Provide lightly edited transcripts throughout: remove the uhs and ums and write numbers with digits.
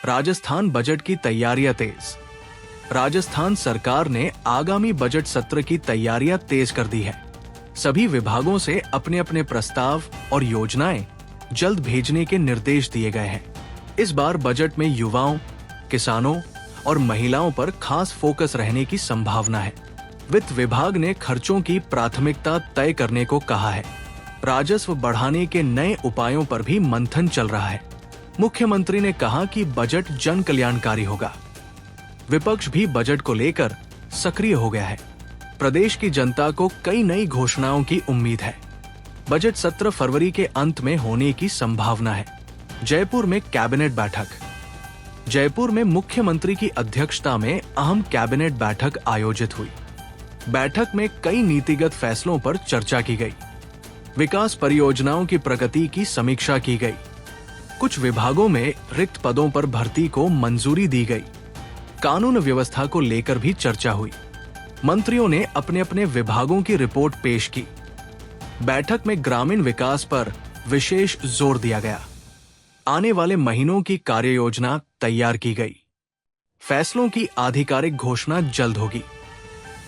Rajasthan budget की तैयारियां तेज। राजस्थान सरकार ने आगामी बजट सत्र की तैयारियां तेज कर दी है। सभी विभागों से अपने अपने प्रस्ताव और योजनाएं जल्द भेजने के निर्देश दिए गए हैं। इस बार बजट में युवाओं, किसानों और महिलाओं पर खास फोकस रहने की संभावना है। वित्त विभाग ने खर्चों की प्राथमिकता तय करने को कहा है। राजस्व बढ़ाने के नए उपायों पर भी मंथन चल रहा है। मुख्यमंत्री ने कहा कि बजट जन कल्याणकारी होगा। विपक्ष भी बजट को लेकर सक्रिय हो गया है। प्रदेश की जनता को कई नई घोषणाओं की उम्मीद है। बजट सत्र फरवरी के अंत में होने की संभावना है। जयपुर में कैबिनेट बैठक। जयपुर में मुख्यमंत्री की अध्यक्षता में अहम कैबिनेट बैठक आयोजित हुई। बैठक में कई नीतिगत फैसलों पर चर्चा की गई। विकास परियोजनाओं की प्रगति की समीक्षा की गई। कुछ विभागों में रिक्त पदों पर भर्ती को मंजूरी दी गई। कानून व्यवस्था को लेकर भी चर्चा हुई। मंत्रियों ने अपने अपने विभागों की रिपोर्ट पेश की। बैठक में ग्रामीण विकास पर विशेष जोर दिया गया। आने वाले महीनों की कार्ययोजना तैयार की गई। फैसलों की आधिकारिक घोषणा जल्द होगी।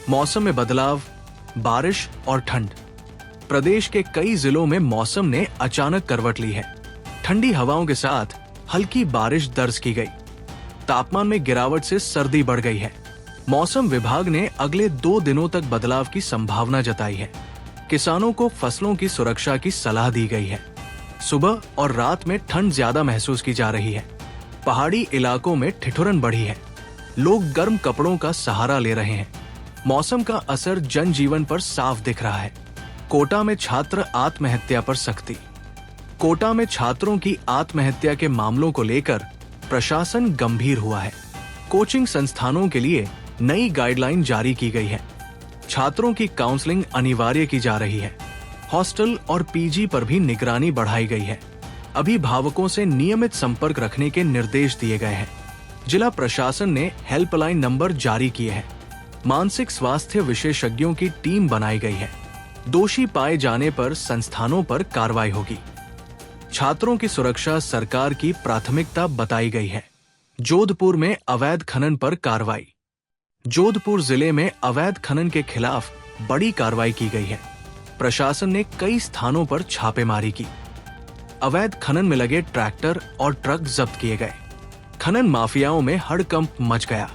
मौसम में बदलाव, बारिश और ठंड। प्रदेश के कई जिलों में मौसम ने अचानक करवट ली है। ठंडी हवाओं के साथ हल्की बारिश दर्ज की गई। तापमान में गिरावट से सर्दी बढ़ गई है। मौसम विभाग ने अगले 2 दिनों तक बदलाव की संभावना जताई है। किसानों को फसलों की सुरक्षा की सलाह दी गई है। सुबह और रात में ठंड ज्यादा महसूस की जा रही है। पहाड़ी इलाकों में ठिठुरन बढ़ी है। लोग गर्म कपड़ों का सहारा ले रहे हैं। मौसम का असर जनजीवन पर साफ दिख रहा है। कोटा में छात्र आत्महत्या पर सख्ती। कोटा में छात्रों की आत्महत्या के मामलों को लेकर प्रशासन गंभीर हुआ है। कोचिंग संस्थानों के लिए नई गाइडलाइन जारी की गई है। छात्रों की काउंसलिंग अनिवार्य की जा रही है। हॉस्टल और पीजी पर भी निगरानी बढ़ाई गई है। अभिभावकों से नियमित संपर्क रखने के निर्देश दिए गए हैं। जिला प्रशासन ने हेल्पलाइन नंबर जारी किए हैं। मानसिक स्वास्थ्य विशेषज्ञों की टीम बनाई गई है। दोषी पाए जाने पर संस्थानों पर कार्रवाई होगी। छात्रों की सुरक्षा सरकार की प्राथमिकता बताई गई है। जोधपुर में अवैध खनन पर कार्रवाई। जोधपुर जिले में अवैध खनन के खिलाफ बड़ी कार्रवाई की गई है। प्रशासन ने कई स्थानों पर छापेमारी की। अवैध खनन में लगे ट्रैक्टर और ट्रक जब्त किए गए। खनन माफियाओं में हड़कंप मच गया।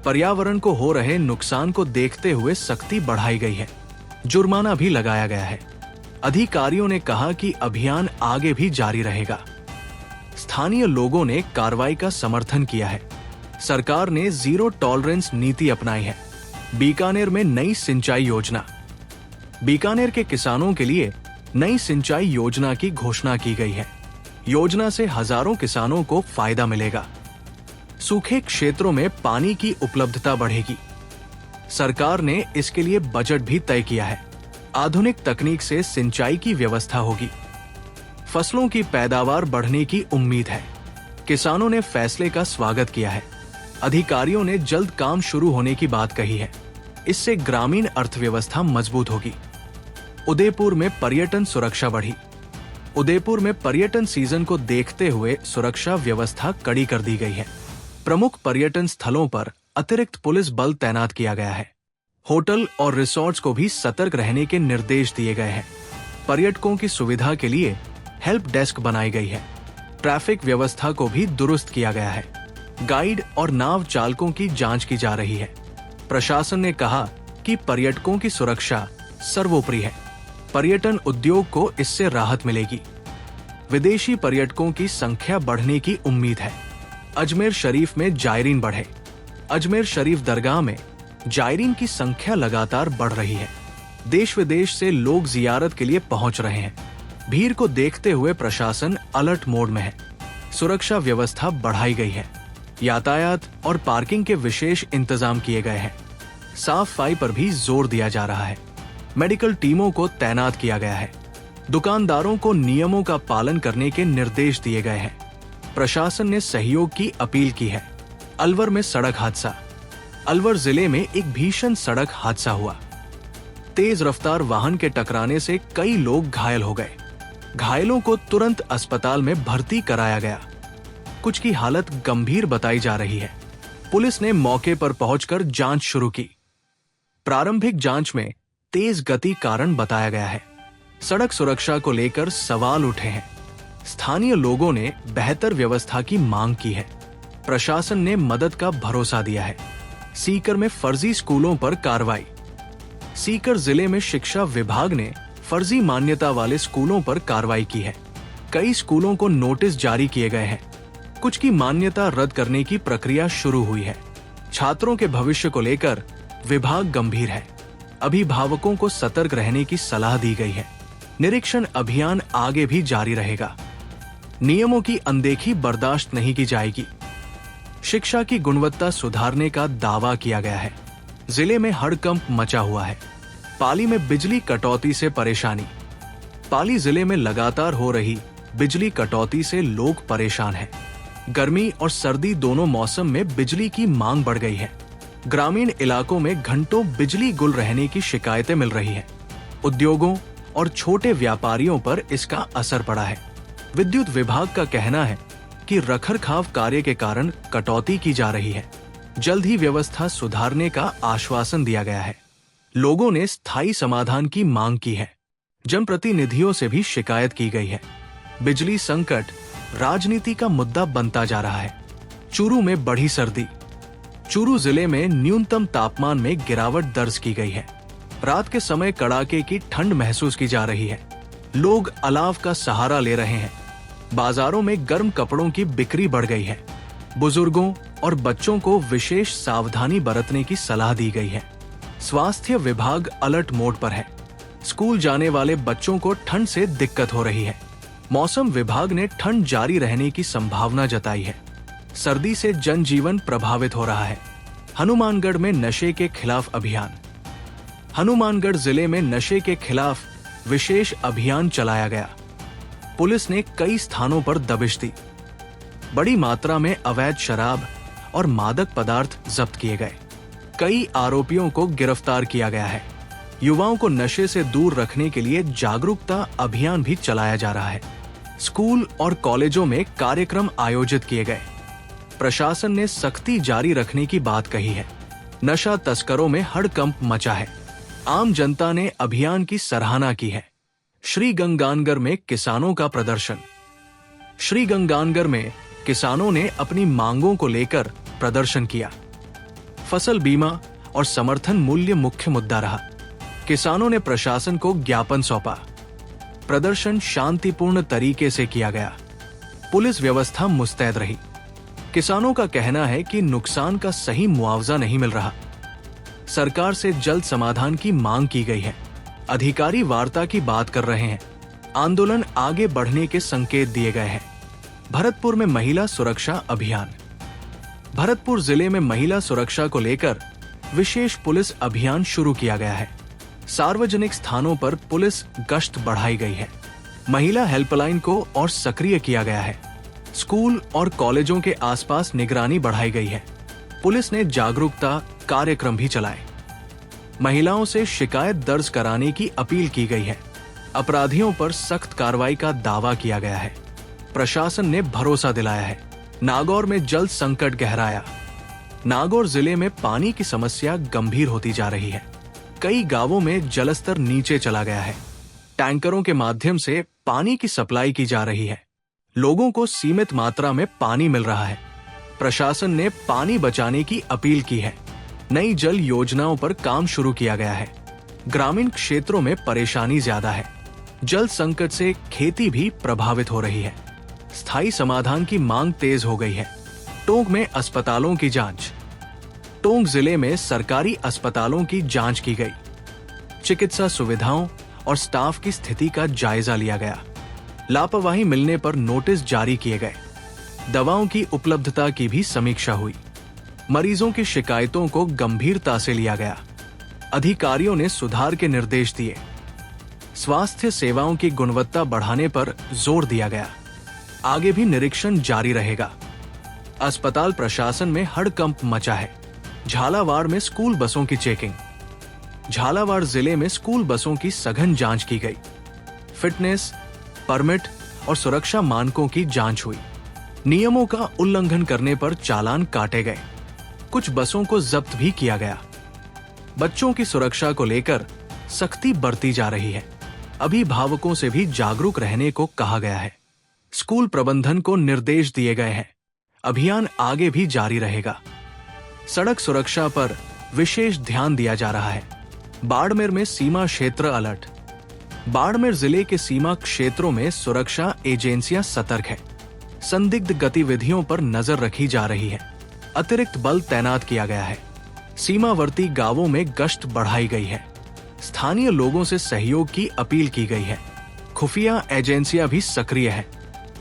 पर्यावरण को हो रहे नुकसान को देखते हुए सख्ती बढ़ाई गई है। जुर्माना भी लगाया गया है। अधिकारियों ने कहा कि अभियान आगे भी जारी रहेगा। स्थानीय लोगों ने कार्रवाई का समर्थन किया है। सरकार ने जीरो टॉलरेंस नीति अपनाई है। बीकानेर में नई सिंचाई योजना। बीकानेर के किसानों के लिए नई सिंचाई योजना की घोषणा की गई है। योजना से हजारों किसानों को फायदा मिलेगा। सूखे क्षेत्रों में पानी की उपलब्धता बढ़ेगी। सरकार ने इसके लिए बजट भी तय किया है। आधुनिक तकनीक से सिंचाई की व्यवस्था होगी। फसलों की पैदावार बढ़ने की उम्मीद है। किसानों ने फैसले का स्वागत किया है। अधिकारियों ने जल्द काम शुरू होने की बात कही है। इससे ग्रामीण अर्थव्यवस्था मजबूत होगी। उदयपुर में पर्यटन सुरक्षा बढ़ी। उदयपुर में पर्यटन सीजन को देखते हुए सुरक्षा व्यवस्था कड़ी कर दी गई है। प्रमुख पर्यटन स्थलों पर अतिरिक्त पुलिस बल तैनात किया गया है। होटल और रिसोर्ट्स को भी सतर्क रहने के निर्देश दिए गए हैं। पर्यटकों की सुविधा के लिए हेल्प डेस्क बनाई गई है। ट्रैफिक व्यवस्था को भी दुरुस्त किया गया है। गाइड और नाव चालकों की जांच की जा रही है। प्रशासन ने कहा कि पर्यटकों की सुरक्षा सर्वोपरि है। पर्यटन उद्योग को इससे राहत मिलेगी। विदेशी पर्यटकों की संख्या बढ़ने की उम्मीद है। अजमेर शरीफ में जायरीन बढ़े। अजमेर शरीफ दरगाह में जायरीन की संख्या लगातार बढ़ रही है। देश विदेश से लोग जियारत के लिए पहुंच रहे हैं। भीड़ को देखते हुए प्रशासन अलर्ट मोड में है। सुरक्षा व्यवस्था बढ़ाई गई है। यातायात और पार्किंग के विशेष इंतजाम किए गए हैं। साफ सफाई पर भी जोर दिया जा रहा है। मेडिकल टीमों को तैनात किया गया है। दुकानदारों को नियमों का पालन करने के निर्देश दिए गए हैं। प्रशासन ने सहयोग की अपील की है। अलवर में सड़क हादसा। अलवर जिले में एक भीषण सड़क हादसा हुआ। तेज रफ्तार वाहन के टकराने से कई लोग घायल हो गए। घायलों को तुरंत अस्पताल में भर्ती कराया गया। कुछ की हालत गंभीर बताई जा रही है। पुलिस ने मौके पर पहुंचकर जांच शुरू की। प्रारंभिक जांच में तेज गति कारण बताया गया है। सड़क सुरक्षा को लेकर सवाल उठे हैं। स्थानीय लोगों ने बेहतर व्यवस्था की मांग की है। प्रशासन ने मदद का भरोसा दिया है। सीकर में फर्जी स्कूलों पर कार्रवाई। सीकर जिले में शिक्षा विभाग ने फर्जी मान्यता वाले स्कूलों पर कार्रवाई की है। कई स्कूलों को नोटिस जारी किए गए हैं। कुछ की मान्यता रद्द करने की प्रक्रिया शुरू हुई है। छात्रों के भविष्य को लेकर विभाग गंभीर है। अभिभावकों को सतर्क रहने की सलाह दी गई है। निरीक्षण अभियान आगे भी जारी रहेगा। नियमों की अनदेखी बर्दाश्त नहीं की जाएगी। शिक्षा की गुणवत्ता सुधारने का दावा किया गया है। जिले में हड़कंप मचा हुआ है। पाली में बिजली कटौती से परेशानी। पाली जिले में लगातार हो रही बिजली कटौती से लोग परेशान हैं। गर्मी और सर्दी दोनों मौसम में बिजली की मांग बढ़ गई है। ग्रामीण इलाकों में घंटों बिजली गुल रहने की शिकायतें मिल रही हैं। उद्योगों और छोटे व्यापारियों पर इसका असर पड़ा है। विद्युत विभाग का कहना है कि रखरखाव कार्य के कारण कटौती की जा रही है। जल्द ही व्यवस्था सुधारने का आश्वासन दिया गया है। लोगों ने स्थायी समाधान की मांग की है। जनप्रतिनिधियों से भी शिकायत की गई है। बिजली संकट राजनीति का मुद्दा बनता जा रहा है। चूरू में बढ़ी सर्दी। चूरू जिले में न्यूनतम तापमान में गिरावट दर्ज की गई है। रात के समय कड़ाके की ठंड महसूस की जा रही है। लोग अलाव का सहारा ले रहे हैं। बाजारों में गर्म कपड़ों की बिक्री बढ़ गई है। बुजुर्गों और बच्चों को विशेष सावधानी बरतने की सलाह दी गई है। स्वास्थ्य विभाग अलर्ट मोड पर है। स्कूल जाने वाले बच्चों को ठंड से दिक्कत हो रही है। मौसम विभाग ने ठंड जारी रहने की संभावना जताई है। सर्दी से जनजीवन प्रभावित हो रहा है। हनुमानगढ़ में नशे के खिलाफ अभियान। हनुमानगढ़ जिले में नशे के खिलाफ विशेष अभियान चलाया गया। पुलिस ने कई स्थानों पर दबिश दी। बड़ी मात्रा में अवैध शराब और मादक पदार्थ जब्त किए गए। कई आरोपियों को गिरफ्तार किया गया है। युवाओं को नशे से दूर रखने के लिए जागरूकता अभियान भी चलाया जा रहा है। स्कूल और कॉलेजों में कार्यक्रम आयोजित किए गए। प्रशासन ने सख्ती जारी रखने की बात कही है। नशा तस्करों में हड़कंप मचा है। आम जनता ने अभियान की सराहना की है। श्रीगंगानगर में किसानों का प्रदर्शन। श्रीगंगानगर में किसानों ने अपनी मांगों को लेकर प्रदर्शन किया। फसल बीमा और समर्थन मूल्य मुख्य मुद्दा रहा। किसानों ने प्रशासन को ज्ञापन सौंपा। प्रदर्शन शांतिपूर्ण तरीके से किया गया। पुलिस व्यवस्था मुस्तैद रही। किसानों का कहना है कि नुकसान का सही मुआवजा नहीं मिल रहा। सरकार से जल्द समाधान की मांग की गई है। अधिकारी वार्ता की बात कर रहे हैं। आंदोलन आगे बढ़ने के संकेत दिए गए हैं। भरतपुर में महिला सुरक्षा अभियान। भरतपुर जिले में महिला सुरक्षा को लेकर विशेष पुलिस अभियान शुरू किया गया है। सार्वजनिक स्थानों पर पुलिस गश्त बढ़ाई गई है। महिला हेल्पलाइन को और सक्रिय किया गया है। स्कूल और कॉलेजों के आसपास निगरानी बढ़ाई गई है। पुलिस ने जागरूकता कार्यक्रम भी चलाए। महिलाओं से शिकायत दर्ज कराने की अपील की गई है। अपराधियों पर सख्त कार्रवाई का दावा किया गया है। प्रशासन ने भरोसा दिलाया है। नागौर में जल संकट गहराया। नागौर जिले में पानी की समस्या गंभीर होती जा रही है। कई गांवों में जलस्तर नीचे चला गया है। टैंकरों के माध्यम से पानी की सप्लाई की जा रही है। लोगों को सीमित मात्रा में पानी मिल रहा है। प्रशासन ने पानी बचाने की अपील की है। नई जल योजनाओं पर काम शुरू किया गया है। ग्रामीण क्षेत्रों में परेशानी ज्यादा है। जल संकट से खेती भी प्रभावित हो रही है। स्थायी समाधान की मांग तेज हो गई है। टोंक में अस्पतालों की जांच। टोंक जिले में सरकारी अस्पतालों की जांच की गई। चिकित्सा सुविधाओं और स्टाफ की स्थिति का जायजा लिया गया। लापरवाही मिलने पर नोटिस जारी किए गए। दवाओं की उपलब्धता की भी समीक्षा हुई। मरीजों की शिकायतों को गंभीरता से लिया गया। अधिकारियों ने सुधार के निर्देश दिए। स्वास्थ्य सेवाओं की गुणवत्ता बढ़ाने पर जोर दिया गया। आगे भी निरीक्षण जारी रहेगा। अस्पताल प्रशासन में हड़कंप मचा है। झालावाड़ में स्कूल बसों की चेकिंग। झालावाड़ जिले में स्कूल बसों की सघन जांच की गई। फिटनेस, परमिट और सुरक्षा मानकों की जांच हुई। नियमों का उल्लंघन करने पर चालान काटे गए। कुछ बसों को जब्त भी किया गया। बच्चों की सुरक्षा को लेकर सख्ती बरती जा रही है। अभिभावकों से भी जागरूक रहने को कहा गया है। स्कूल प्रबंधन को निर्देश दिए गए हैं। अभियान आगे भी जारी रहेगा। सड़क सुरक्षा पर विशेष ध्यान दिया जा रहा है। बाड़मेर में सीमा क्षेत्र अलर्ट। बाड़मेर जिले के सीमा क्षेत्रों में सुरक्षा एजेंसियां सतर्क है। संदिग्ध गतिविधियों पर नजर रखी जा रही है। अतिरिक्त बल तैनात किया गया है। सीमावर्ती गांवों में गश्त बढ़ाई गई है। स्थानीय लोगों से सहयोग की अपील की गई है। खुफिया एजेंसियां भी सक्रिय है।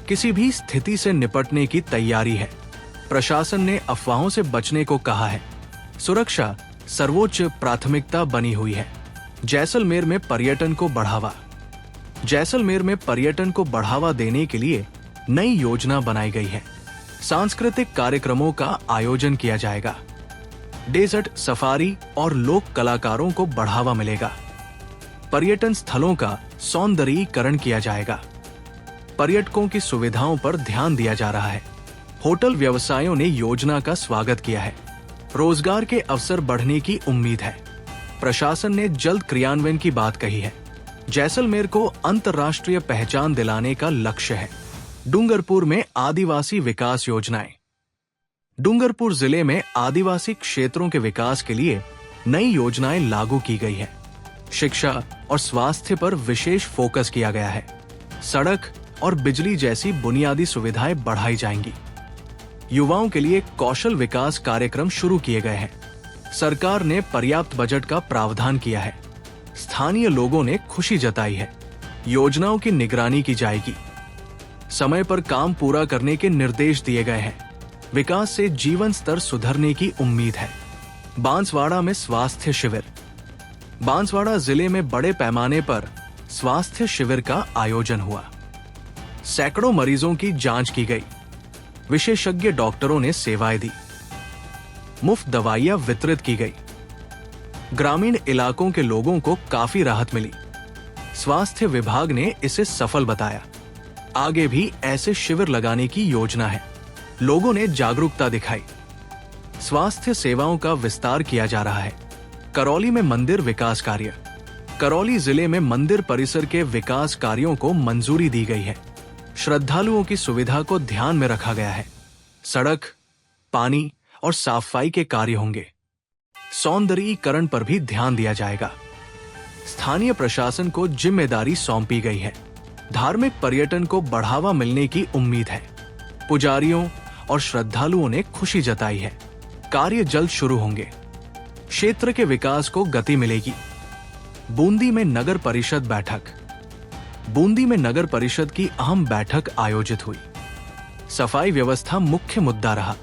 किसी भी स्थिति से निपटने की तैयारी है। प्रशासन ने अफवाहों से बचने को कहा है। सुरक्षा सर्वोच्च प्राथमिकता बनी हुई है। जैसलमेर में पर्यटन को बढ़ावा। जैसलमेर में पर्यटन को बढ़ावा देने के लिए नई योजना बनाई गई है। सांस्कृतिक कार्यक्रमों का आयोजन किया जाएगा। डेजर्ट सफारी और लोक कलाकारों को बढ़ावा मिलेगा। पर्यटन स्थलों का सौंदर्यीकरण किया जाएगा। पर्यटकों की सुविधाओं पर ध्यान दिया जा रहा है। होटल व्यवसायों ने योजना का स्वागत किया है। रोजगार के अवसर बढ़ने की उम्मीद है। प्रशासन ने जल्द क्रियान्वयन की बात कही है। जैसलमेर को अंतर्राष्ट्रीय पहचान दिलाने का लक्ष्य है। डूंगरपुर में आदिवासी विकास योजनाएं। डूंगरपुर जिले में आदिवासी क्षेत्रों के विकास के लिए नई योजनाएं लागू की गई है। शिक्षा और स्वास्थ्य पर विशेष फोकस किया गया है। सड़क और बिजली जैसी बुनियादी सुविधाएं बढ़ाई जाएंगी। युवाओं के लिए कौशल विकास कार्यक्रम शुरू किए गए हैं। सरकार ने पर्याप्त बजट का प्रावधान किया है। स्थानीय लोगों ने खुशी जताई है। योजनाओं की निगरानी की जाएगी। समय पर काम पूरा करने के निर्देश दिए गए हैं। विकास से जीवन स्तर सुधरने की उम्मीद है। बांसवाड़ा में स्वास्थ्य शिविर। बांसवाड़ा जिले में बड़े पैमाने पर स्वास्थ्य शिविर का आयोजन हुआ। सैकड़ों मरीजों की जांच की गई। विशेषज्ञ डॉक्टरों ने सेवाएं दी। मुफ्त दवाइयां वितरित की गई। ग्रामीण इलाकों के लोगों को काफी राहत मिली। स्वास्थ्य विभाग ने इसे सफल बताया। आगे भी ऐसे शिविर लगाने की योजना है। लोगों ने जागरूकता दिखाई। स्वास्थ्य सेवाओं का विस्तार किया जा रहा है। करौली में मंदिर विकास कार्य। करौली जिले में मंदिर परिसर के विकास कार्यों को मंजूरी दी गई है। श्रद्धालुओं की सुविधा को ध्यान में रखा गया है। सड़क, पानी और साफाई के कार्य होंगे। सौंदर्यीकरण पर भी ध्यान दिया जाएगा। स्थानीय प्रशासन को जिम्मेदारी सौंपी गई है। धार्मिक पर्यटन को बढ़ावा मिलने की उम्मीद है। पुजारियों और श्रद्धालुओं ने खुशी जताई है। कार्य जल्द शुरू होंगे। क्षेत्र के विकास को गति मिलेगी। बूंदी में नगर परिषद बैठक। बूंदी में नगर परिषद की अहम बैठक आयोजित हुई। सफाई व्यवस्था मुख्य मुद्दा रहा।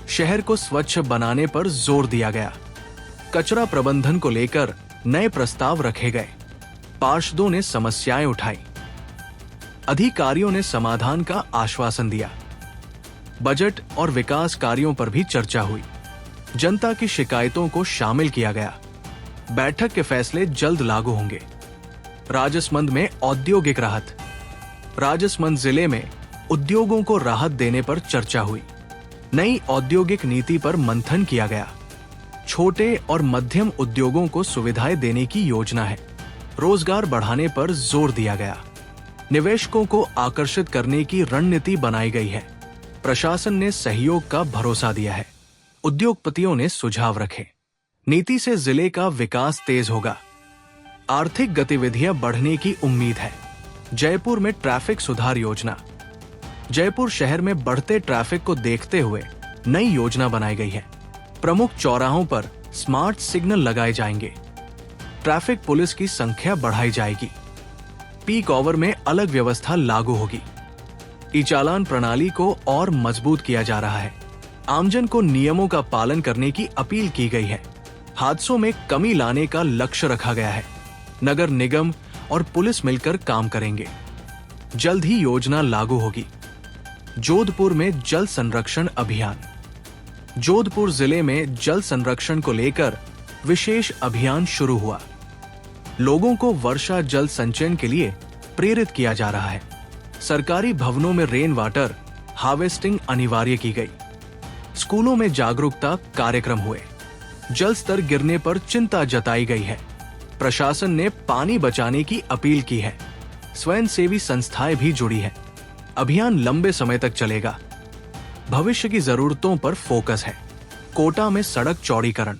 शहर को स्वच्छ बनाने पर जोर दिया गया। कचरा प्रबंधन को लेकर नए प्रस्ताव रखे गए। पार्षदों ने समस्याएं उठाई। अधिकारियों ने समाधान का आश्वासन दिया। बजट और विकास कार्यों पर भी चर्चा हुई। जनता की शिकायतों को शामिल किया गया। बैठक के फैसले जल्द लागू होंगे। राजसमंद में औद्योगिक राहत। राजसमंद जिले में उद्योगों को राहत देने पर चर्चा हुई। नई औद्योगिक नीति पर मंथन किया गया। छोटे और मध्यम उद्योगों को सुविधाएं देने की योजना है। रोजगार बढ़ाने पर जोर दिया गया। निवेशकों को आकर्षित करने की रणनीति बनाई गई है। प्रशासन ने सहयोग का भरोसा दिया है। उद्योगपतियों ने सुझाव रखे। नीति से जिले का विकास तेज होगा। आर्थिक गतिविधियां बढ़ने की उम्मीद है। जयपुर में ट्रैफिक सुधार योजना। जयपुर शहर में बढ़ते ट्रैफिक को देखते हुए नई योजना बनाई गई है। प्रमुख चौराहों पर स्मार्ट सिग्नल लगाए जाएंगे। ट्रैफिक पुलिस की संख्या बढ़ाई जाएगी। पीक आवर में अलग व्यवस्था लागू होगी। ई चालान प्रणाली को और मजबूत किया जा रहा है। आमजन को नियमों का पालन करने की अपील की गई है। हादसों में कमी लाने का लक्ष्य रखा गया है। नगर निगम और पुलिस मिलकर काम करेंगे। जल्द ही योजना लागू होगी। जोधपुर में जल संरक्षण अभियान। जोधपुर जिले में जल संरक्षण को लेकर विशेष अभियान शुरू हुआ। लोगों को वर्षा जल संचयन के लिए प्रेरित किया जा रहा है। सरकारी भवनों में रेन वाटर हार्वेस्टिंग अनिवार्य की गई। स्कूलों में जागरूकता कार्यक्रम हुए। जल स्तर गिरने पर चिंता जताई गई है। प्रशासन ने पानी बचाने की अपील की है। स्वयंसेवी संस्थाएं भी जुड़ी है। अभियान लंबे समय तक चलेगा। भविष्य की जरूरतों पर फोकस है। कोटा में सड़क चौड़ीकरण।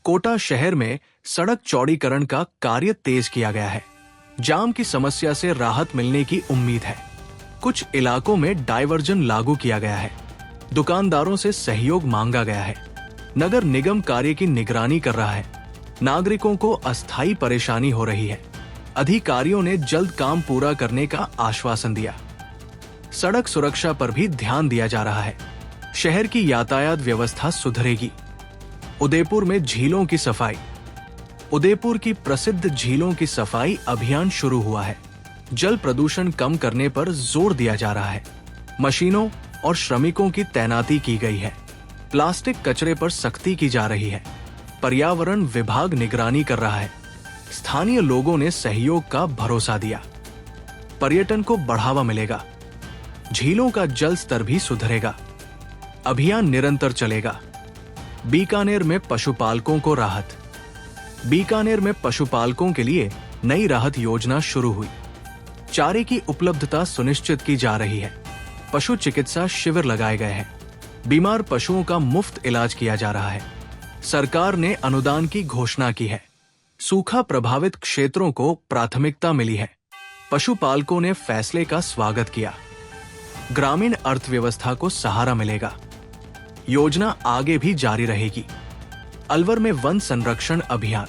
कोटा शहर में सड़क चौड़ीकरण का कार्य तेज किया गया है। जाम की समस्या से राहत मिलने की उम्मीद है। कुछ इलाकों में डायवर्जन लागू किया गया है। दुकानदारों से सहयोग मांगा गया है। नगर निगम कार्य की निगरानी कर रहा है। नागरिकों को अस्थायी परेशानी हो रही है। अधिकारियों ने जल्द काम पूरा करने का आश्वासन दिया। सड़क सुरक्षा पर भी ध्यान दिया जा रहा है। शहर की यातायात व्यवस्था सुधरेगी। उदयपुर में झीलों की सफाई। उदयपुर की प्रसिद्ध झीलों की सफाई अभियान शुरू हुआ है। जल प्रदूषण कम करने पर जोर दिया जा रहा है। मशीनों और श्रमिकों की तैनाती की गई है। प्लास्टिक कचरे पर सख्ती की जा रही है। पर्यावरण विभाग निगरानी कर रहा है। स्थानीय लोगों ने सहयोग का भरोसा दिया। पर्यटन को बढ़ावा मिलेगा। झीलों का जल स्तर भी सुधरेगा। अभियान निरंतर चलेगा। बीकानेर में पशुपालकों को राहत। बीकानेर में पशुपालकों के लिए नई राहत योजना शुरू हुई। चारे की उपलब्धता सुनिश्चित की जा रही है। पशु चिकित्सा शिविर लगाए गए हैं। बीमार पशुओं का मुफ्त इलाज किया जा रहा है। सरकार ने अनुदान की घोषणा की है। सूखा प्रभावित क्षेत्रों को प्राथमिकता मिली है। पशुपालकों ने फैसले का स्वागत किया। ग्रामीण अर्थव्यवस्था को सहारा मिलेगा। योजना आगे भी जारी रहेगी। अलवर में वन संरक्षण अभियान।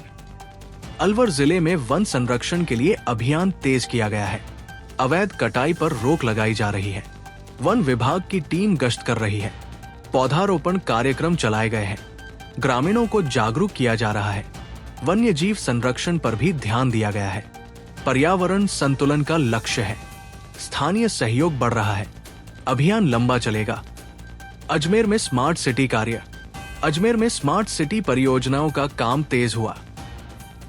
अलवर जिले में वन संरक्षण के लिए अभियान तेज किया गया है। अवैध कटाई पर रोक लगाई जा रही है। वन विभाग की टीम गश्त कर रही है। पौधारोपण कार्यक्रम चलाए गए हैं। ग्रामीणों को जागरूक किया जा रहा है। वन्य जीव संरक्षण पर भी ध्यान दिया गया है। पर्यावरण संतुलन का लक्ष्य है। स्थानीय सहयोग बढ़ रहा है। अभियान लंबा चलेगा। अजमेर में स्मार्ट सिटी कार्य। अजमेर में स्मार्ट सिटी परियोजनाओं का काम तेज हुआ।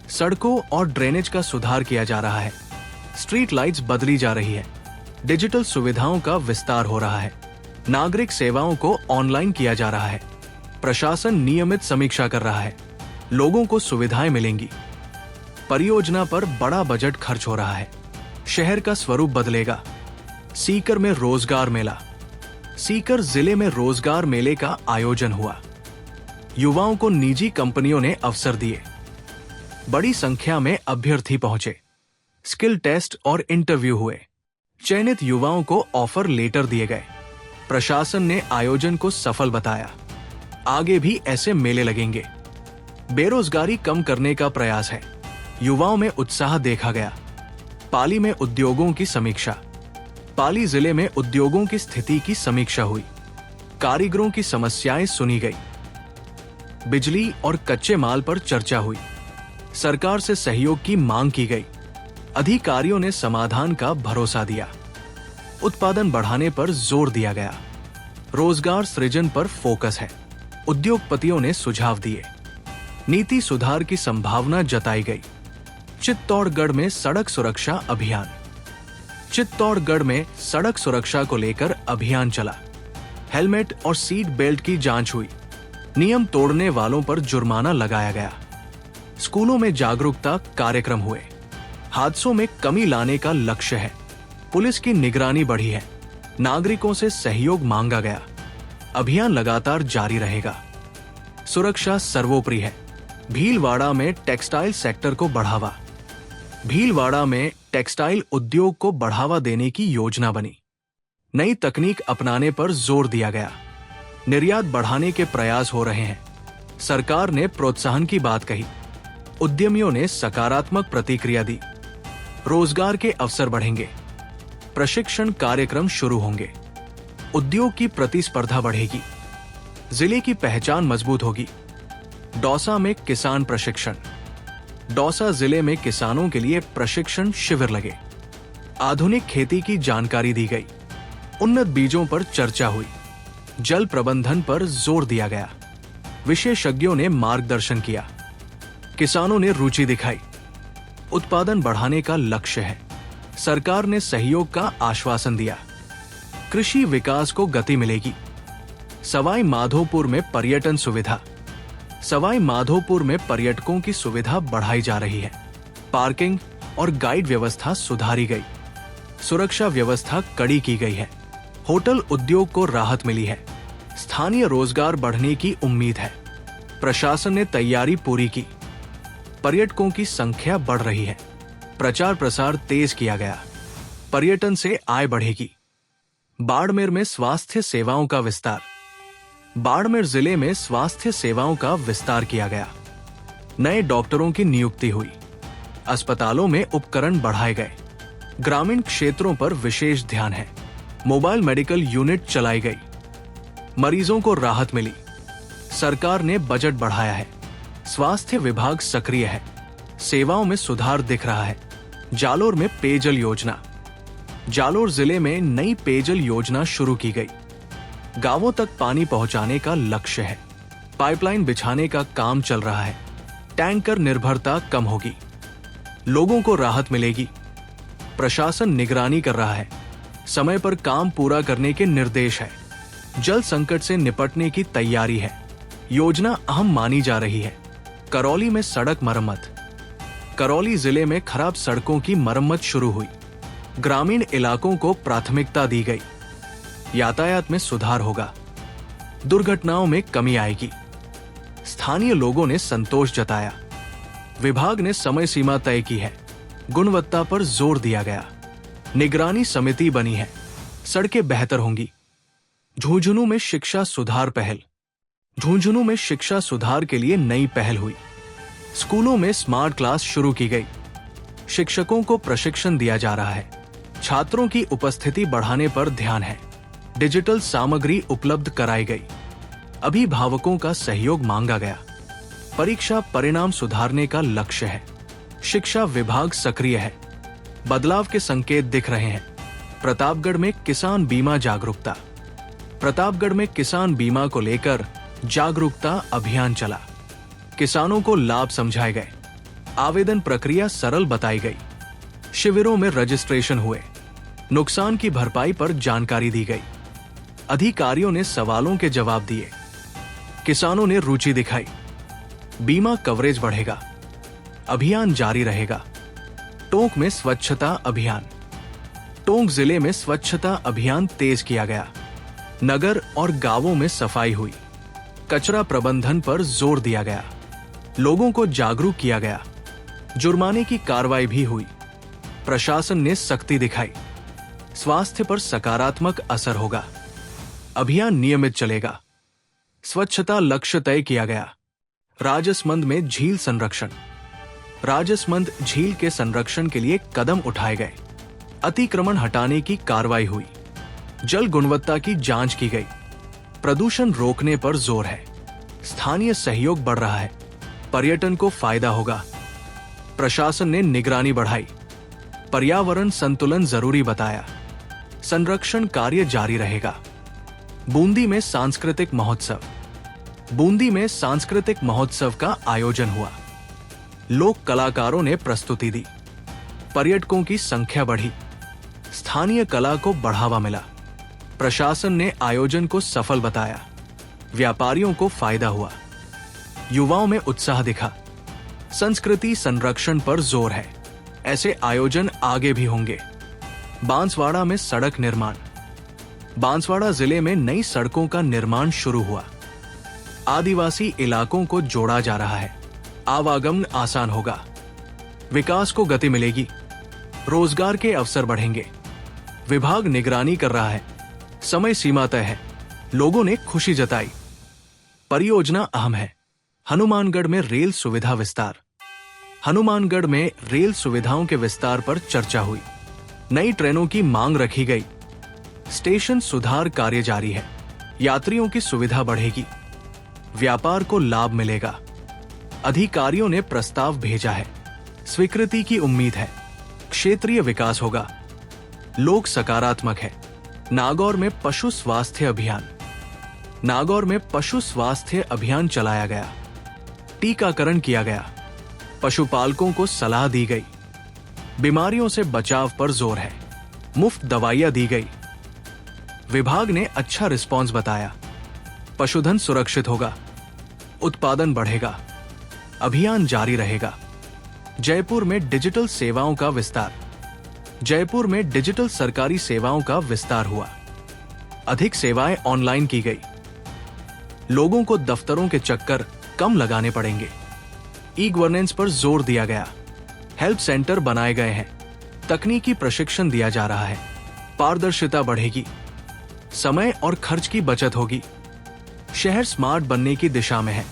सड़कों और ड्रेनेज का सुधार किया जा रहा है। स्ट्रीट लाइट्स बदली जा रही है। डिजिटल सुविधाओं का विस्तार हो रहा है। नागरिक सेवाओं को ऑनलाइन किया जा रहा है। प्रशासन नियमित समीक्षा कर रहा है। लोगों को सुविधाएं मिलेंगी। परियोजना पर बड़ा बजट खर्च हो रहा है। शहर का स्वरूप बदलेगा। सीकर में रोजगार मेला। सीकर जिले में रोजगार मेले का आयोजन हुआ। युवाओं को निजी कंपनियों ने अवसर दिए। बड़ी संख्या में अभ्यर्थी पहुंचे। स्किल टेस्ट और इंटरव्यू हुए। चयनित युवाओं को ऑफर लेटर दिए गए। प्रशासन ने आयोजन को सफल बताया। आगे भी ऐसे मेले लगेंगे। बेरोजगारी कम करने का प्रयास है। युवाओं में उत्साह देखा गया। पाली में उद्योगों की समीक्षा। पाली जिले में उद्योगों की स्थिति की समीक्षा हुई। कारीगरों की समस्याएं सुनी गई। बिजली और कच्चे माल पर चर्चा हुई। सरकार से सहयोग की मांग की गई। अधिकारियों ने समाधान का भरोसा दिया। उत्पादन बढ़ाने पर जोर दिया गया। रोजगार सृजन पर फोकस है। उद्योगपतियों ने सुझाव दिए। नीति सुधार की संभावना जताई गई। चित्तौड़गढ़ में सड़क सुरक्षा अभियान। चित्तौड़गढ़ में सड़क सुरक्षा को लेकर अभियान चला। हेलमेट और सीट बेल्ट की जांच हुई। नियम तोड़ने वालों पर जुर्माना लगाया गया। स्कूलों में जागरूकता कार्यक्रम हुए। हादसों में कमी लाने का लक्ष्य है। पुलिस की निगरानी बढ़ी है। नागरिकों से सहयोग मांगा गया। अभियान लगातार जारी रहेगा। सुरक्षा सर्वोपरि है। भीलवाड़ा में टेक्सटाइल सेक्टर को बढ़ावा। भीलवाड़ा में टेक्सटाइल उद्योग को बढ़ावा देने की योजना बनी। नई तकनीक अपनाने पर जोर दिया गया। निर्यात बढ़ाने के प्रयास हो रहे हैं। सरकार ने प्रोत्साहन की बात कही। उद्यमियों ने सकारात्मक प्रतिक्रिया दी। रोजगार के अवसर बढ़ेंगे। प्रशिक्षण कार्यक्रम शुरू होंगे। उद्योग की प्रतिस्पर्धा बढ़ेगी। जिले की पहचान मजबूत होगी। दौसा में किसान प्रशिक्षण। दौसा जिले में किसानों के लिए प्रशिक्षण शिविर लगे। आधुनिक खेती की जानकारी दी गई। उन्नत बीजों पर चर्चा हुई। जल प्रबंधन पर जोर दिया गया। विशेषज्ञों ने मार्गदर्शन किया। किसानों ने रुचि दिखाई। उत्पादन बढ़ाने का लक्ष्य है। सरकार ने सहयोग का आश्वासन दिया। कृषि विकास को गति मिलेगी। सवाई माधोपुर में पर्यटन सुविधा। सवाई माधोपुर में पर्यटकों की सुविधा बढ़ाई जा रही है। पार्किंग और गाइड व्यवस्था सुधारी गई। सुरक्षा व्यवस्था कड़ी की गई है। होटल उद्योग को राहत मिली है। स्थानीय रोजगार बढ़ने की उम्मीद है। प्रशासन ने तैयारी पूरी की। पर्यटकों की संख्या बढ़ रही है। प्रचार प्रसार तेज किया गया। पर्यटन से आय बढ़ेगी। बाड़मेर में स्वास्थ्य सेवाओं का विस्तार। बाड़मेर जिले में स्वास्थ्य सेवाओं का विस्तार किया गया। नए डॉक्टरों की नियुक्ति हुई। अस्पतालों में उपकरण बढ़ाए गए। ग्रामीण क्षेत्रों पर विशेष ध्यान है। मोबाइल मेडिकल यूनिट चलाई गई। मरीजों को राहत मिली। सरकार ने बजट बढ़ाया है। स्वास्थ्य विभाग सक्रिय है। सेवाओं में सुधार दिख रहा है। जालोर में पेयजल योजना। जालोर जिले में नई पेयजल योजना शुरू की गई। गांवों तक पानी पहुंचाने का लक्ष्य है। पाइपलाइन बिछाने का काम चल रहा है। टैंकर निर्भरता कम होगी। लोगों को राहत मिलेगी। प्रशासन निगरानी कर रहा है। समय पर काम पूरा करने के निर्देश है। जल संकट से निपटने की तैयारी है। योजना अहम मानी जा रही है। करौली में सड़क मरम्मत। करौली जिले में खराब सड़कों की मरम्मत शुरू हुई। ग्रामीण इलाकों को प्राथमिकता दी गई। यातायात में सुधार होगा। दुर्घटनाओं में कमी आएगी। स्थानीय लोगों ने संतोष जताया। विभाग ने समय सीमा तय की है। गुणवत्ता पर जोर दिया गया। निगरानी समिति बनी है। सड़कें बेहतर होंगी। झुंझुनू में शिक्षा सुधार पहल। झुंझुनू में शिक्षा सुधार के लिए नई पहल हुई। स्कूलों में स्मार्ट क्लास शुरू की गई। शिक्षकों को प्रशिक्षण दिया जा रहा है। छात्रों की उपस्थिति बढ़ाने पर ध्यान है। डिजिटल सामग्री उपलब्ध कराई गई। अभिभावकों का सहयोग मांगा गया। परीक्षा परिणाम सुधारने का लक्ष्य है। शिक्षा विभाग सक्रिय है। बदलाव के संकेत दिख रहे हैं। प्रतापगढ़ में किसान बीमा जागरूकता। प्रतापगढ़ में किसान बीमा को लेकर जागरूकता अभियान चला। किसानों को लाभ समझाए गए। आवेदन प्रक्रिया सरल बताई गई। शिविरों में रजिस्ट्रेशन हुए। नुकसान की भरपाई पर जानकारी दी गई। अधिकारियों ने सवालों के जवाब दिए। किसानों ने रुचि दिखाई। बीमा कवरेज बढ़ेगा। अभियान जारी रहेगा। टोंक में स्वच्छता अभियान। टोंक जिले में स्वच्छता अभियान तेज किया गया। नगर और गांवों में सफाई हुई। कचरा प्रबंधन पर जोर दिया गया। लोगों को जागरूक किया गया। जुर्माने की कार्रवाई भी हुई। प्रशासन ने सख्ती दिखाई। स्वास्थ्य पर सकारात्मक असर होगा। अभियान नियमित चलेगा। स्वच्छता लक्ष्य तय किया गया। राजसमंद में झील संरक्षण। राजसमंद झील के संरक्षण के लिए कदम उठाए गए। अतिक्रमण हटाने की कार्रवाई हुई। जल गुणवत्ता की जांच की गई। प्रदूषण रोकने पर जोर है। स्थानीय सहयोग बढ़ रहा है। पर्यटन को फायदा होगा। प्रशासन ने निगरानी बढ़ाई। पर्यावरण संतुलन जरूरी बताया। संरक्षण कार्य जारी रहेगा। बूंदी में सांस्कृतिक महोत्सव। बूंदी में सांस्कृतिक महोत्सव का आयोजन हुआ। लोक कलाकारों ने प्रस्तुति दी। पर्यटकों की संख्या बढ़ी। स्थानीय कला को बढ़ावा मिला। प्रशासन ने आयोजन को सफल बताया। व्यापारियों को फायदा हुआ। युवाओं में उत्साह दिखा। संस्कृति संरक्षण पर जोर है। ऐसे आयोजन आगे भी होंगे। बांसवाड़ा में सड़क निर्माण। बांसवाड़ा जिले में नई सड़कों का निर्माण शुरू हुआ। आदिवासी इलाकों को जोड़ा जा रहा है। आवागमन आसान होगा। विकास को गति मिलेगी। रोजगार के अवसर बढ़ेंगे। विभाग निगरानी कर रहा है। समय सीमा तय है। लोगों ने खुशी जताई। परियोजना अहम है। हनुमानगढ़ में रेल सुविधा विस्तार। हनुमानगढ़ में रेल सुविधाओं के विस्तार पर चर्चा हुई। नई ट्रेनों की मांग रखी गई। स्टेशन सुधार कार्य जारी है। यात्रियों की सुविधा बढ़ेगी। व्यापार को लाभ मिलेगा। अधिकारियों ने प्रस्ताव भेजा है। स्वीकृति की उम्मीद है। क्षेत्रीय विकास होगा। लोग सकारात्मक है। नागौर में पशु स्वास्थ्य अभियान। नागौर में पशु स्वास्थ्य अभियान चलाया गया। टीकाकरण किया गया। पशुपालकों को सलाह दी गई। बीमारियों से बचाव पर जोर है। मुफ्त दवाइयां दी गई। विभाग ने अच्छा रिस्पॉन्स बताया। पशुधन सुरक्षित होगा, उत्पादन बढ़ेगा, अभियान जारी रहेगा। जयपुर में डिजिटल सेवाओं का विस्तार। जयपुर में डिजिटल सरकारी सेवाओं का विस्तार हुआ। अधिक सेवाएं ऑनलाइन की गई। लोगों को दफ्तरों के चक्कर कम लगाने पड़ेंगे। ई गवर्नेंस पर जोर दिया गया। हेल्प सेंटर बनाए गए हैं। तकनीकी प्रशिक्षण दिया जा रहा है। पारदर्शिता बढ़ेगी। समय और खर्च की बचत होगी। शहर स्मार्ट बनने की दिशा में है।